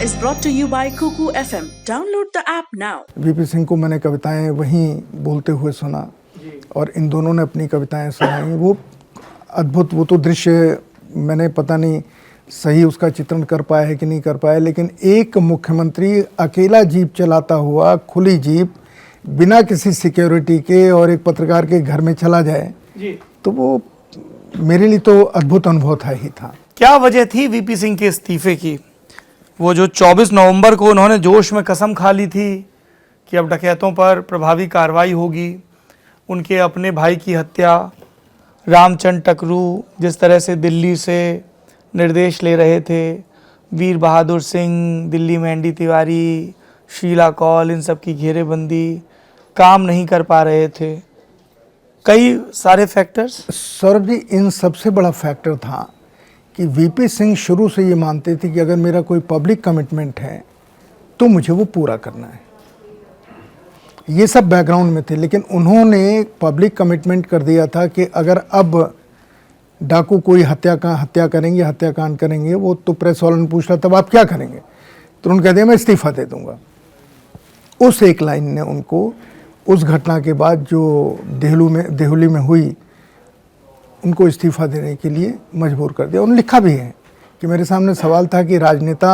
is brought to you by Kuku FM. Download the app now. VP Singh को मैंने कविताएं वहीं बोलते हुए सुना और इन दोनों ने अपनी कविताएं सुनाई। वो अद्भुत, वो तो दृश्य मैंने पता नहीं सही उसका चित्रण कर पाया है कि नहीं कर पाया, लेकिन एक मुख्यमंत्री अकेला जीप चलाता हुआ, खुली जीप, बिना किसी सिक्योरिटी के और एक पत्रकार के घर में चला जाए जी, तो वो मेरे लिए तो अद्भुत अनुभव था ही था। क्या वजह थी वीपी सिंह के इस्तीफे की? वो जो 24 नवंबर को उन्होंने जोश में कसम खा ली थी कि अब डकैतों पर प्रभावी कार्रवाई होगी, उनके अपने भाई की हत्या, रामचंद्र टकरू जिस तरह से दिल्ली से निर्देश ले रहे थे, वीर बहादुर सिंह, दिल्ली में एनडी तिवारी, शीला कौल, इन सब की घेरेबंदी, काम नहीं कर पा रहे थे, कई सारे फैक्टर्स। सौरभ जी, इन सबसे बड़ा फैक्टर था कि वीपी सिंह शुरू से ये मानते थे कि अगर मेरा कोई पब्लिक कमिटमेंट है तो मुझे वो पूरा करना है। ये सब बैकग्राउंड में थे, लेकिन उन्होंने पब्लिक कमिटमेंट कर दिया था कि अगर अब डाकू कोई हत्याकांड करेंगे, वो तो प्रेस वालों ने पूछा तब आप क्या करेंगे, तो उन्होंने कह दिया मैं इस्तीफा दे दूंगा। उस एक लाइन ने उनको उस घटना के बाद जो देहली में हुई, उनको इस्तीफा देने के लिए मजबूर कर दिया। उन्होंने लिखा भी है कि मेरे सामने सवाल था कि राजनेता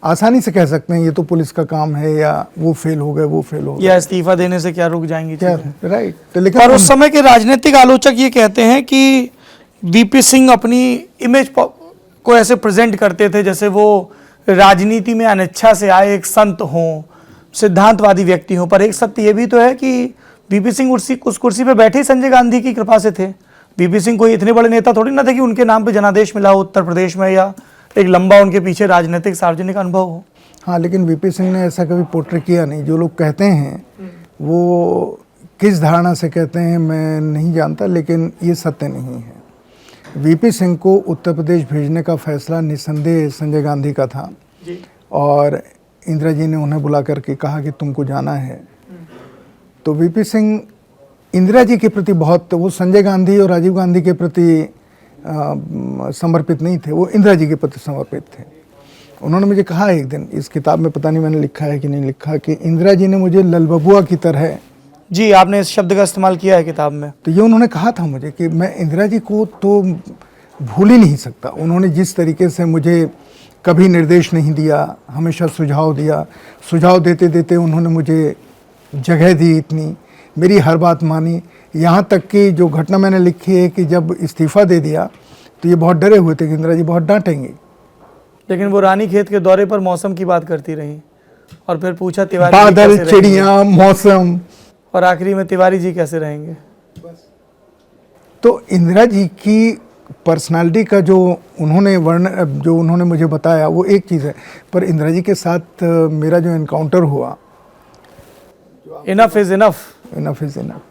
आसानी से कह सकते हैं ये तो पुलिस का काम है, या वो फेल हो गए, या इस्तीफा देने से क्या रुक जाएंगी क्या, राइट। तो लेकिन और उस समय के राजनीतिक आलोचक ये कहते हैं कि वीपी सिंह अपनी इमेज को ऐसे प्रेजेंट करते थे जैसे वो राजनीति में अनिच्छा से आए एक संत हों, सिद्धांतवादी व्यक्ति हों। पर एक सत्य ये भी तो है कि वीपी सिंह उस कुर्सी पे बैठे ही संजय गांधी की कृपा से थे। वीपी सिंह कोई इतने बड़े नेता थोड़ी ना थे कि उनके नाम पे जनादेश मिला हो उत्तर प्रदेश में, या एक लंबा उनके पीछे राजनीतिक सार्वजनिक अनुभव हो। हाँ, लेकिन वीपी सिंह ने ऐसा कभी पोर्ट्रे किया नहीं। जो लोग कहते हैं वो किस धारणा से कहते हैं मैं नहीं जानता, लेकिन ये सत्य नहीं है। वीपी सिंह को उत्तर प्रदेश भेजने का फैसला निस्संदेह संजय गांधी का था जी। और इंदिरा जी ने उन्हें बुला करके कहा कि तुमको जाना है। तो वीपी सिंह इंदिरा जी के प्रति बहुत, वो संजय गांधी और राजीव गांधी के प्रति समर्पित नहीं थे, वो इंदिरा जी के प्रति समर्पित थे। उन्होंने मुझे कहा एक दिन, इस किताब में पता नहीं मैंने लिखा है कि नहीं लिखा, कि इंदिरा जी ने मुझे ललबबुआ की तरह, जी आपने इस शब्द का इस्तेमाल किया है किताब में, तो ये उन्होंने कहा था मुझे कि मैं इंदिरा जी को तो भूल ही नहीं सकता। उन्होंने जिस तरीके से मुझे कभी निर्देश नहीं दिया, हमेशा सुझाव दिया, सुझाव देते देते उन्होंने मुझे जगह दी, इतनी मेरी हर बात मानी। यहाँ तक कि जो घटना मैंने लिखी है कि जब इस्तीफा दे दिया तो ये बहुत डरे हुए थे कि इंदिरा जी बहुत डांटेंगी, लेकिन वो रानीखेत के दौरे पर मौसम की बात करती रही और फिर पूछा तिवारी बादल, चिड़िया, मौसम, और आखिरी में तिवारी जी कैसे रहेंगे। तो इंदिरा जी की पर्सनालिटी का जो उन्होंने मुझे बताया वो एक चीज़ है, पर इंदिरा जी के साथ मेरा जो एनकाउंटर हुआ, enough is enough. Enough is enough.